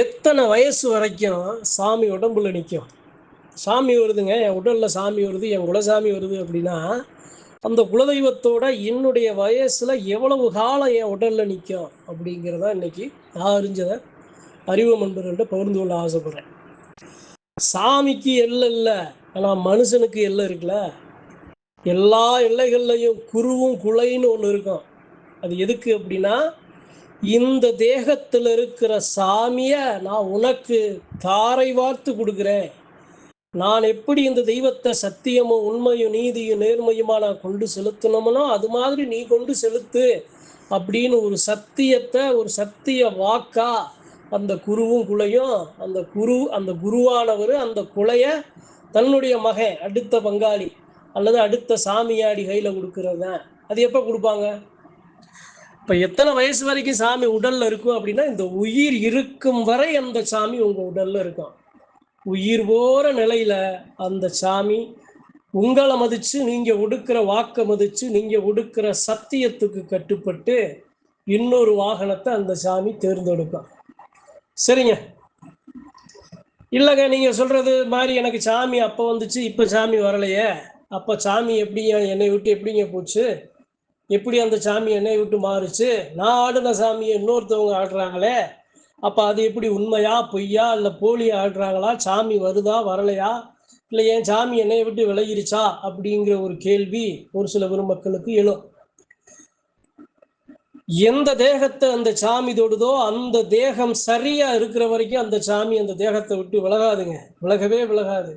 எத்தனை வயசு வரைக்கும் சாமி உடம்புல நிற்கும்? சாமி வருதுங்க, என் உடல்ல சாமி வருது, என் குலசாமி வருது அப்படின்னா, அந்த குலதெய்வத்தோட என்னுடைய வயசுல எவ்வளவு காலம் என் உடல்ல நிற்கும்? அப்படிங்கிறத இன்னைக்கு நான் அறிஞ்சத அறிவு நண்பர்கள்ட்ட பகிர்ந்து கொள்ள ஆசைப்படுறேன். சாமிக்கு எல்லை இல்ல, ஆனா மனுஷனுக்கு எல்லை இருக்குல்ல. எல்லா எல்லைகள்லையும் குருவும் குலைன்னு ஒன்று இருக்கும். அது எதுக்கு அப்படின்னா, இந்த தேகத்தில் இருக்கிற சாமியை நான் உனக்கு தாரை வார்த்து கொடுக்குறேன். நான் எப்படி இந்த தெய்வத்தை சத்தியமும் உண்மையும் நீதியும் நேர்மையுமா நான் கொண்டு செலுத்தணும்னோ அது மாதிரி நீ கொண்டு செலுத்து அப்படின்னு ஒரு சத்தியத்தை, ஒரு சத்திய வாக்கா அந்த குருவும் குலையும், அந்த குருவானவர் அந்த குலைய தன்னுடைய மகன் அடுத்த பங்காளி அல்லது அடுத்த சாமியாடி கையில் கொடுக்கறத. அது எப்போ கொடுப்பாங்க? இப்போ எத்தனை வயசு வரைக்கும் சாமி உடல்ல இருக்கும் அப்படின்னா, இந்த உயிர் இருக்கும் வரை அந்த சாமி உங்க உடல்ல இருக்கும். உயிர் போற நிலையில அந்த சாமி உங்களை மதிச்சு, நீங்க ஒடுக்கிற வாக்க மதிச்சு, நீங்க ஒடுக்கிற சத்தியத்துக்கு கட்டுப்பட்டு இன்னொரு வாகனத்தை அந்த சாமி தேர்ந்தெடுக்கும். சரிங்க. இல்லைங்க, நீங்க சொல்றது மாதிரி எனக்கு சாமி அப்போ வந்துச்சு, இப்போ சாமி வரலையே. அப்போ சாமி எப்படிங்க என்னை விட்டு எப்படிங்க போச்சு? எப்படி அந்த சாமி என்னை விட்டு மாறுச்சு? நான் ஆடின சாமியை இன்னொருத்தவங்க ஆடுறாங்களே, அப்போ அது எப்படி உண்மையா பொய்யா இல்லை போலியா ஆடுறாங்களா? சாமி வருதா வரலையா? இல்லை ஏன் சாமி என்னை விட்டு விலகிருச்சா? அப்படிங்கிற ஒரு கேள்வி ஒரு சில பெருமக்களுக்கு எழும். எந்த தேகத்தை அந்த சாமி தொடுதோ அந்த தேகம் சரியா இருக்கிற வரைக்கும் அந்த சாமி அந்த தேகத்தை விட்டு விலகாதுங்க, விலகவே விலகாது.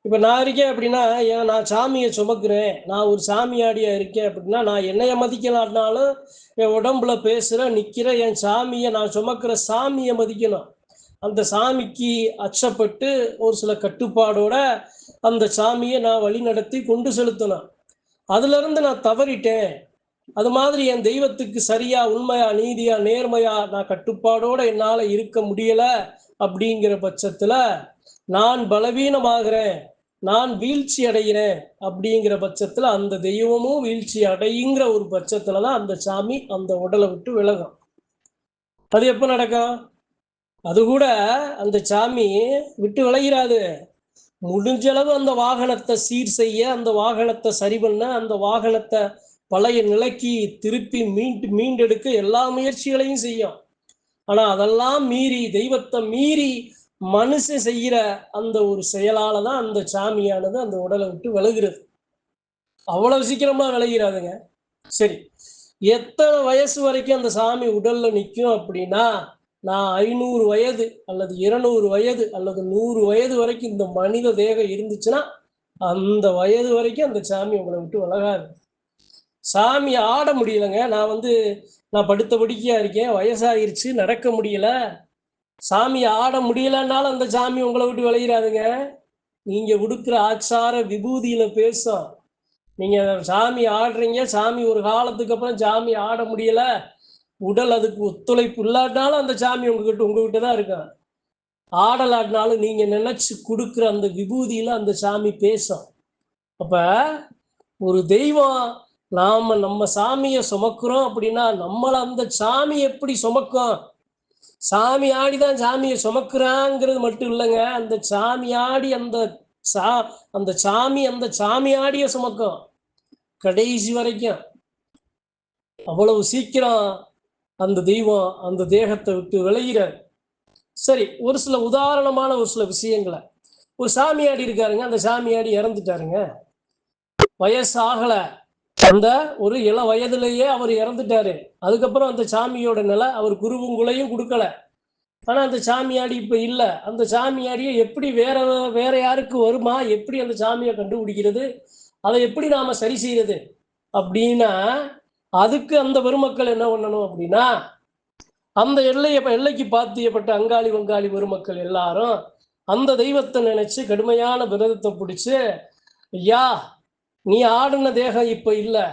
இப்போ நான் இருக்கேன் அப்படின்னா, ஏன் நான் சாமியை சுமக்கிறேன், நான் ஒரு சாமியாடியாக இருக்கேன் அப்படின்னா, நான் என்னைய மதிக்கலாட்டினாலும் என் உடம்புல பேசுகிற நிற்கிற என் சாமியை, நான் சுமக்கிற சாமியை மதிக்கணும். அந்த சாமிக்கு அச்சப்பட்டு ஒரு சில கட்டுப்பாடோட அந்த சாமியை நான் வழி நடத்தி கொண்டு செலுத்தணும். அதுலேருந்து நான் தவறிட்டேன், அது மாதிரி என் தெய்வத்துக்கு சரியா உண்மையா நீதியா நேர்மையா நான் கட்டுப்பாடோடு என்னால் இருக்க முடியலை அப்படிங்கிற பட்சத்தில் நான் பலவீனமாகிறேன், நான் வீழ்ச்சி அடைகிறேன் அப்படிங்கிற பட்சத்தில் அந்த தெய்வமும் வீழ்ச்சி அடையுங்கிற ஒரு பட்சத்தில் தான் அந்த சாமி அந்த உடலை விட்டு விலகும். அது எப்போ நடக்கும்? அது கூட அந்த சாமி விட்டு விலகிறாது. முடிஞ்சளவு அந்த வாகனத்தை சீர் செய்ய, அந்த வாகனத்தை சரி பண்ண, அந்த வாகனத்தை பழைய நிலைக்கு திருப்பி மீண்டெடுக்க எல்லா முயற்சிகளையும் செய்யும். ஆனா அதெல்லாம் மீறி, தெய்வத்தை மீறி மனுஷன் செய்கிற அந்த ஒரு செயலால தான் அந்த சாமியானது அந்த உடலை விட்டு விலகிறது. அவ்வளவு சீக்கிரமா விலகிறாதுங்க. சரி, எத்தனை வயசு வரைக்கும் அந்த சாமி உடல்ல நிற்கும் அப்படின்னா, நான் 500 வயது அல்லது 200 வயது அல்லது 100 வயது வரைக்கும் இந்த மனித தேகம் இருந்துச்சுன்னா அந்த வயது வரைக்கும் அந்த சாமி உங்களை விட்டு விலகாது. சாமி ஆட முடியலைங்க, நான் படுத்த படுக்கையா இருக்கேன், வயசாயிருச்சு, நடக்க முடியல, சாமி ஆட முடியலன்னாலும் அந்த சாமி உங்களை விட்டு விலகிறாதுங்க. நீங்க கொடுக்குற ஆச்சார விபூதியில பேசும். நீங்க சாமி ஆடுறீங்க, சாமி ஒரு காலத்துக்கு அப்புறம் சாமி ஆட முடியல, உடல் அதுக்கு ஒத்துழைப்பு இல்லாட்டினாலும் அந்த சாமி உங்ககிட்ட தான் இருக்கும். ஆடலாட்டினாலும் நீங்க நினைச்சு கொடுக்குற அந்த விபூதியில அந்த சாமி பேசும். அப்ப ஒரு தெய்வம் நம்ம சாமியை சுமக்கிறோம் அப்படின்னா நம்மளை அந்த சாமி எப்படி சுமக்கும்? சாமி ஆடிதான் சாமியை சுமக்கிறாங்கிறது மட்டும் இல்லைங்க, அந்த சாமி ஆடி அந்த சாமி ஆடிய சுமக்கும் கடைசி வரைக்கும். அவ்வளவு சீக்கிரம் அந்த தெய்வம் அந்த தேகத்தை விட்டு விலகிறார். சரி, ஒரு சில உதாரணமான ஒரு சில விஷயங்களை. ஒரு சாமியாடி இருக்காருங்க, அந்த சாமியாடி இறந்துட்டாருங்க, வயசாகல, அந்த ஒரு இள வயதிலேயே அவர் இறந்துட்டாரு. அதுக்கப்புறம் அந்த சாமியோட நிலை அவர் குருவுங்குலையும் கொடுக்கல. ஆனா அந்த சாமியாடி இப்ப இல்ல. அந்த சாமியாடியை எப்படி வேற யாருக்கு வருமா? எப்படி அந்த சாமியை கண்டுபிடிக்கிறது? அதை எப்படி நாம சரி செய்யறது அப்படின்னா, அதுக்கு அந்த பெருமக்கள் என்ன பண்ணணும் அப்படின்னா, அந்த எல்லைக்கு பாத்தியப்பட்ட அங்காளி வங்காளி பெருமக்கள் எல்லாரும் அந்த தெய்வத்தை நினைச்சு கடுமையான விரதத்தை பிடிச்சு, ஐயா நீ ஆடின தேகம் இப்ப இல்லை,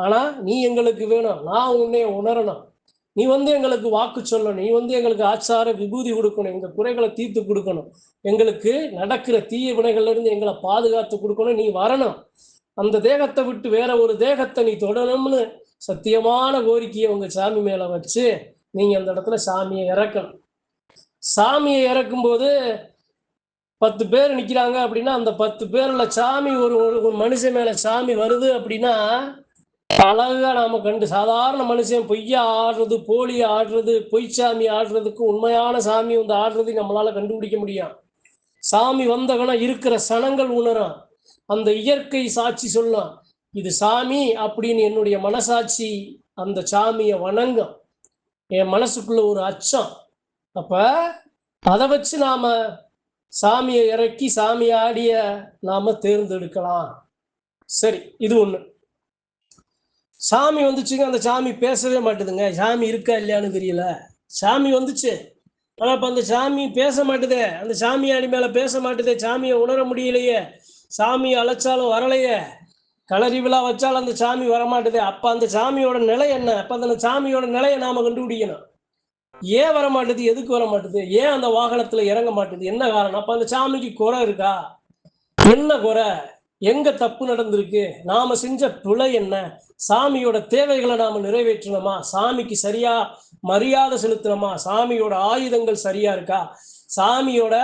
ஆனா நீ எங்களுக்கு வேணும், நான் உன்னைய உணரணும், நீ எங்களுக்கு வாக்கு சொல்லணும், நீ எங்களுக்கு ஆச்சார விபூதி கொடுக்கணும், எங்க குறைகளை தீர்த்து கொடுக்கணும், எங்களுக்கு நடக்கிற தீய வினைகள்ல இருந்து எங்களை பாதுகாத்து கொடுக்கணும், நீ வரணும், அந்த தேகத்தை விட்டு வேற ஒரு தேகத்தை நீ தொடணும்னு சத்தியமான கோரிக்கையை உங்க சாமி மேல வச்சு நீங்க அந்த இடத்துல சாமியை இறக்கணும். சாமியை இறக்கும்போது 10 பேர் நிக்கிறாங்க அப்படின்னா அந்த 10 பேர்ல சாமி ஒரு மனுஷன் மேல சாமி வருது அப்படின்னா அழகா நாம கண்டு சாதாரண மனுஷன் பொய்யா ஆடுறது, போலி ஆடுறது, பொய் சாமி ஆடுறதுக்கு உண்மையான சாமி வந்து ஆடுறதுக்கு நம்மளால கண்டுபிடிக்க முடியும். சாமி வந்தவனா இருக்கிற சனங்கள் உணரும், அந்த இயற்கை சாட்சி சொல்லும், இது சாமி அப்படின்னு. என்னுடைய மனசாட்சி அந்த சாமியை வணங்கும், என் மனசுக்குள்ள ஒரு அச்சம். அப்ப அதை வச்சு நாம சாமியை இறக்கி சாமி ஆடிய நாம தேர்ந்தெடுக்கலாம். சரி, இது ஒண்ணு. சாமி வந்துச்சுங்க, அந்த சாமி பேசவே மாட்டுதுங்க. சாமி இருக்கா இல்லையான்னு தெரியல. சாமி வந்துச்சு, ஆனா இப்ப அந்த சாமி பேச மாட்டுதே. அந்த சாமியாடி மேல பேச மாட்டுதே. சாமியை உணர முடியலையே. சாமி அழைச்சாலும் வரலையே. களரி விழா வச்சாலும் அந்த சாமி வரமாட்டுதே. அப்ப அந்த சாமியோட நிலை என்ன? அப்ப அந்த சாமியோட நிலையை நாம கண்டுபிடிக்கணும். ஏன் வர மாட்டுது? எதுக்கு வர மாட்டுது? ஏன் அந்த வாகனத்துல இறங்க மாட்டுது? என்ன காரணம்? அப்ப அந்த சாமிக்கு குறை இருக்கா? என்ன குறை? எங்க தப்பு நடந்திருக்கு? நாம செஞ்ச பிழை என்ன? சாமியோட தேவைகளை நாம நிறைவேற்றணுமா? சாமிக்கு சரியா மரியாதை செலுத்தணுமா? சாமியோட ஆயுதங்கள் சரியா இருக்கா? சாமியோட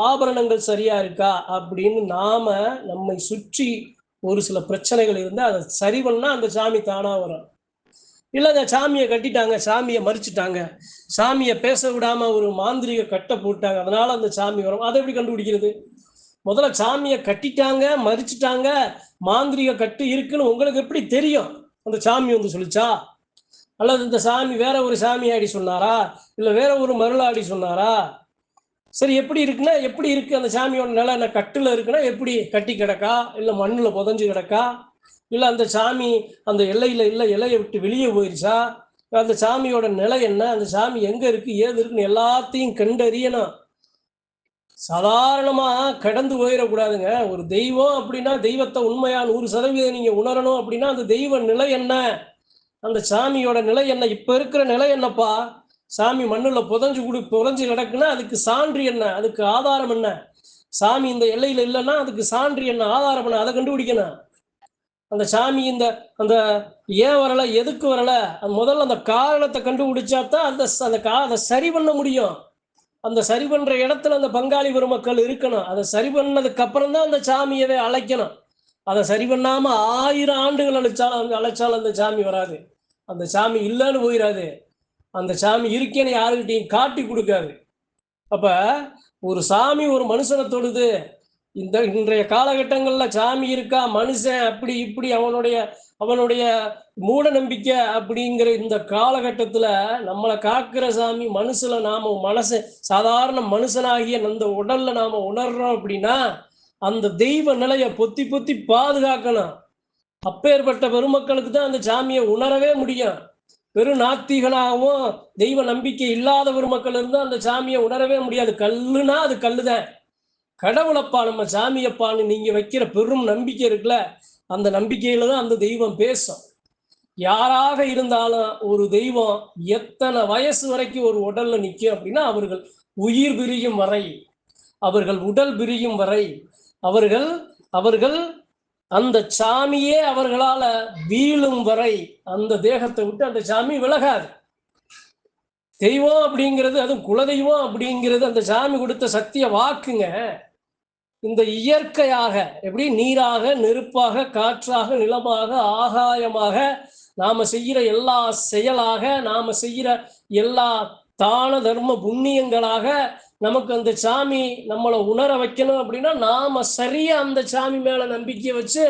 ஆபரணங்கள் சரியா இருக்கா? அப்படின்னு நாம நம்மை சுற்றி ஒரு சில பிரச்சனைகள் இருந்தா அதை சரி பண்ணா அந்த சாமி தானா வரும். இல்லைங்க, சாமியை கட்டிட்டாங்க, சாமியை மறிச்சுட்டாங்க, சாமியை பேச விடாம ஒரு மாந்திரிக கட்டை போட்டாங்க, அதனால அந்த சாமி வரும். அதை எப்படி கண்டுபிடிக்கிறது? முதல்ல சாமியை கட்டிட்டாங்க, மறிச்சுட்டாங்க, மாந்திரிக கட்டு இருக்குன்னு உங்களுக்கு எப்படி தெரியும்? அந்த சாமி வந்து சொல்லிச்சா? அல்லது இந்த சாமி வேற ஒரு சாமியாடி சொன்னாரா? இல்ல வேற ஒரு மருளாடி சொன்னாரா? சரி, எப்படி இருக்குன்னா எப்படி இருக்கு அந்த சாமியோட நிலை? என்ன கட்டுல இருக்குன்னா எப்படி? கட்டி கிடக்கா? இல்ல மண்ணுல புதஞ்சு கிடக்கா? இல்ல அந்த சாமி அந்த எல்லையில இல்ல எல்லையை விட்டு வெளியே போயிருச்சா? அந்த சாமியோட நிலை என்ன? அந்த சாமி எங்க இருக்கு, ஏது இருக்குன்னு எல்லாத்தையும் கண்டறியணும். சாதாரணமா கடந்து போயிடக்கூடாதுங்க. ஒரு தெய்வம் அப்படின்னா தெய்வத்தை உண்மையா 100% நீங்க உணரணும் அப்படின்னா அந்த தெய்வ நிலை என்ன, அந்த சாமியோட நிலை என்ன, இப்ப இருக்கிற நிலை என்னப்பா? சாமி மண்ணுல புதஞ்சு கிடக்குன்னா அதுக்கு சான்று என்ன, அதுக்கு ஆதாரம் என்ன? சாமி இந்த எல்லையில இல்லைன்னா அதுக்கு சான்று என்ன, ஆதாரம் என்ன? அதை கண்டுபிடிக்கணும். அந்த சாமி இந்த அந்த ஏன் வரல, எதுக்கு வரல, முதல்ல அந்த காரணத்தை கண்டுபிடிச்சாதான் அதை சரி பண்ண முடியும். அந்த சரி பண்ற இடத்துல அந்த பங்காளி பெருமக்கள் இருக்கணும். அதை சரி பண்ணதுக்கு அப்புறம் தான் அந்த சாமியவே அழைக்கணும். அதை சரி பண்ணாம 1000 ஆண்டுகள் அழைச்சாலும் அந்த சாமி வராது. அந்த சாமி இல்லைன்னு போயிடாது. அந்த சாமி இருக்கேன்னு யாருக்கிட்டையும் காட்டி கொடுக்காது. அப்ப ஒரு சாமி ஒரு மனுஷனை தொடுது. இன்றைய காலகட்டங்கள்ல சாமி இருக்கா, மனுஷன் அப்படி இப்படி அவனுடைய மூட நம்பிக்கை அப்படிங்கிற இந்த காலகட்டத்துல நம்மளை காக்கிற சாமி மனுஷல நாம சாதாரண மனுஷனாகிய அந்த உடல்ல நாம உணர்றோம் அப்படின்னா அந்த தெய்வ நிலையை பொத்தி பொத்தி பாதுகாக்கணும். அப்பேற்பட்ட பெருமக்களுக்கு தான் அந்த சாமியை உணரவே முடியும். பெரும் நாத்திகனாகவும் தெய்வ நம்பிக்கை இல்லாத பெருமக்கள் இருந்தா அந்த சாமியை உணரவே முடியாது. கல்லுனா அது கல்லுதான். கடவுளப்பா நம்ம சாமியப்பான்னு நீங்க வைக்கிற பெரும் நம்பிக்கை இருக்குல்ல, அந்த நம்பிக்கையில தான் அந்த தெய்வம் பேசும். யாராக இருந்தாலும் ஒரு தெய்வம் எத்தனை வயசு வரைக்கும் ஒரு உடல்ல நிற்கும் அப்படின்னா அவர்கள் உயிர் பிரியும் வரை, அவர்கள் உடல் பிரியும் வரை, அவர்கள் அவர்கள் அந்த சாமியே அவர்களால வீழும் வரை அந்த தேகத்தை விட்டு அந்த சாமி விலகாது. தெய்வம் அப்படிங்கிறது, அதுவும் குலதெய்வம் அப்படிங்கிறது அந்த சாமி கொடுத்த சத்திய வாக்குங்க. இந்த இயற்கையாக எப்படி நீராக, நெருப்பாக, காற்றாக, நிலமாக, ஆகாயமாக நாம செய்கிற எல்லா செயலாக, நாம செய்கிற எல்லா தான தர்ம புண்ணியங்களாக நமக்கு அந்த சாமி நம்மளை உணர வைக்கணும் அப்படின்னா நாம சரியா அந்த சாமி மேல நம்பிக்கை வச்சு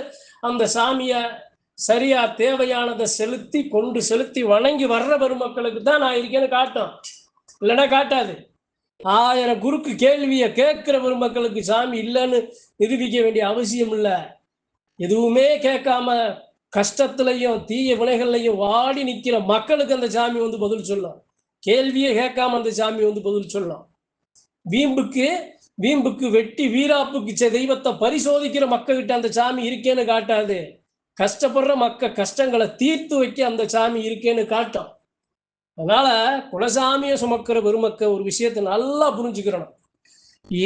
அந்த சாமிய சரியா தேவையானதை செலுத்தி வணங்கி வர்ற பெருமக்களுக்கு தான் நான் இருக்கேன்னு காட்டும். இல்லைன்னா காட்டாது. 1000 குறுக்கு கேள்வியை கேட்கிற பெருமக்களுக்கு சாமி இல்லைன்னு நிரூபிக்க வேண்டிய அவசியம் இல்லை. எதுவுமே கேட்காம கஷ்டத்திலையும் தீய வினைகள்லையும் வாடி நிற்கிற மக்களுக்கு அந்த சாமி வந்து பதில் சொல்லும். கேள்வியே கேட்காம அந்த சாமி வந்து பதில் சொல்லும். வீம்புக்கு வெட்டி வீராப்புக்கு தெய்வத்தை பரிசோதிக்கிற மக்கள்கிட்ட அந்த சாமி இருக்கேன்னு காட்டாது. கஷ்டப்படுற கஷ்டங்களை தீர்த்து வைக்க அந்த சாமி இருக்கேன்னு காட்டும். அதனால குலசாமியை சுமக்கிற பெருமக்க ஒரு விஷயத்தை நல்லா புரிஞ்சுக்கிறணும்.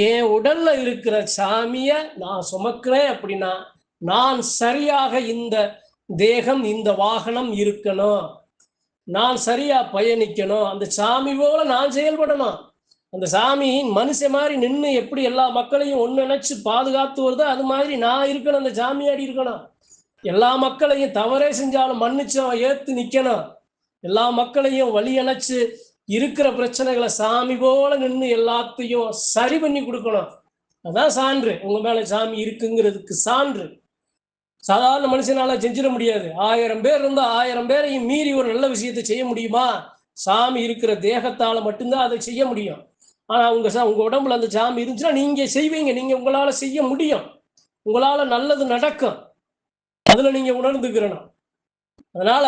என் உடல்ல இருக்கிற சாமிய நான் சுமக்கிறேன் அப்படின்னா நான் சரியாக இந்த தேகம் இந்த வாகனம் இருக்கணும், நான் சரியா பயணிக்கணும், அந்த சாமி போல நான் செயல்படணும். அந்த சாமி மனுஷன் மாதிரி நின்று எப்படி எல்லா மக்களையும் ஒன்று நினைச்சு பாதுகாத்து வருதோ அது மாதிரி நான் இருக்கணும், அந்த சாமியாடி இருக்கணும். எல்லா மக்களையும் தவறே செஞ்சாலும் மன்னிச்சோம் ஏத்து நிக்கணும். எல்லா மக்களையும் வழி அணைச்சு இருக்கிற பிரச்சனைகளை சாமி போல நின்று எல்லாத்தையும் சரி பண்ணி கொடுக்கணும். அதான் சான்று, உங்க மேல சாமி இருக்குங்கிறதுக்கு சான்று. சாதாரண மனுஷனால செஞ்சிட முடியாது. 1000 பேர் இருந்தா 1000 பேரையும் மீறி ஒரு நல்ல விஷயத்தை செய்ய முடியுமா? சாமி இருக்கிற தேகத்தால மட்டும்தான் அதை செய்ய முடியும். ஆனா உங்க உடம்புல அந்த சாமி இருந்துச்சுன்னா நீங்க செய்வீங்க, நீங்க உங்களால செய்ய முடியும், உங்களால நல்லது நடக்கும். அதுல நீங்க உணர்ந்துக்கிறணும். அதனால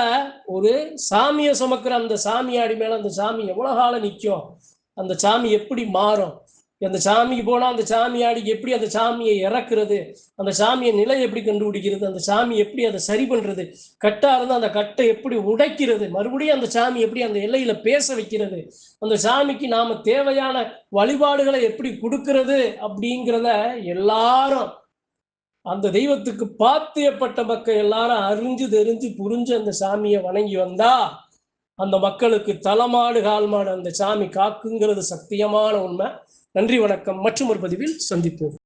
ஒரு சாமியை சுமக்கிற அந்த சாமியாடி மேல அந்த சாமி எவ்வளவு காலம் நிற்கும், அந்த சாமி எப்படி மாறும், அந்த சாமிக்கு போனா அந்த சாமியாடிக்கு எப்படி அந்த சாமியை இறக்குறது, அந்த சாமியை நிலை எப்படி கண்டுபிடிக்கிறது, அந்த சாமி எப்படி அதை சரி பண்றது, கட்டா இருந்தா அந்த கட்டை எப்படி உடைக்கிறது, மறுபடியும் அந்த சாமி எப்படி அந்த எல்லையில பேச வைக்கிறது, அந்த சாமிக்கு நாம தேவையான வழிபாடுகளை எப்படி கொடுக்கிறது அப்படிங்கிறத எல்லாரும் அந்த தெய்வத்துக்கு பாத்தியப்பட்ட மக்கள் எல்லாரும் அறிஞ்சு தெரிஞ்சு புரிஞ்சு அந்த சாமியை வணங்கி வந்தா அந்த மக்களுக்கு தலைமாடு கால்மாடு அந்த சாமி காக்குங்கிறது சத்தியமான உண்மை. நன்றி, வணக்கம். மற்றும் ஒரு பதிவில் சந்திப்போம்.